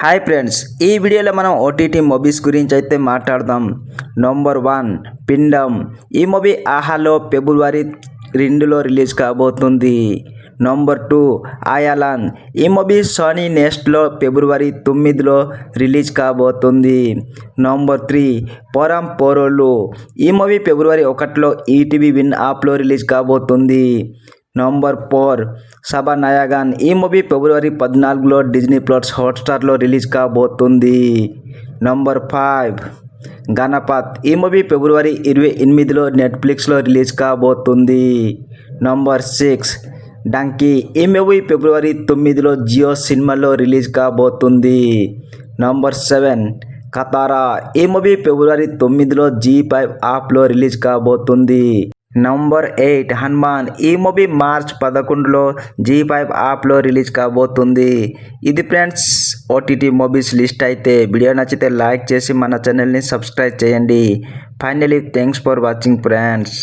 Hi friends, ఈ వీడియోలో మనం ఓటీటీ మూవీస్ గురించి అయితే మాట్లాడదాం. నంబర్ 1 పిండం. ఈ మూవీ ఆహాలో ఫిబ్రవరి 2లో రిలీజ్ కాబోతుంది. నంబర్ 2 అయాలాన్. ఈ మూవీ సోనీ నెక్స్ట్లో ఫిబ్రవరి 9లో రిలీజ్ కాబోతుంది. నంబర్ 3 పోరం పోరోలు. ఈ మూవీ ఫిబ్రవరి 1లో ఈటీవీ విన్ యాప్లో రిలీజ్ కాబోతుంది. నంబర్ 4 సబానాయాగన్. ఈ మూవీ ఫిబ్రవరి 14లో డిజ్నీ ప్లస్ హాట్స్టార్లో రిలీజ్ కాబోతుంది. నంబర్ 5 గణపత్. ఈ మూవీ ఫిబ్రవరి 28లో నెట్ఫ్లిక్స్లో రిలీజ్ కాబోతుంది. Number 6 donkey. ఈ మూవీ ఫిబ్రవరి 9లో జియో సినిమాలో రిలీజ్ కాబోతుంది. నంబర్ 7 కతారా. ఈ మూవీ ఫిబ్రవరి 9లో జీ5 యాప్లో రిలీజ్ కాబోతుంది. నంబర్ 8 హనుమాన్. ఈ మూవీ మార్చ్ 11లో జీ5 యాప్లో రిలీజ్ కాబోతుంది. ఇది ఫ్రెండ్స్ ఓటీటీ మూవీస్ లిస్ట్. అయితే వీడియో నచ్చితే లైక్ చేసి మన ఛానల్ని సబ్స్క్రైబ్ చేయండి. Finally thanks for watching friends.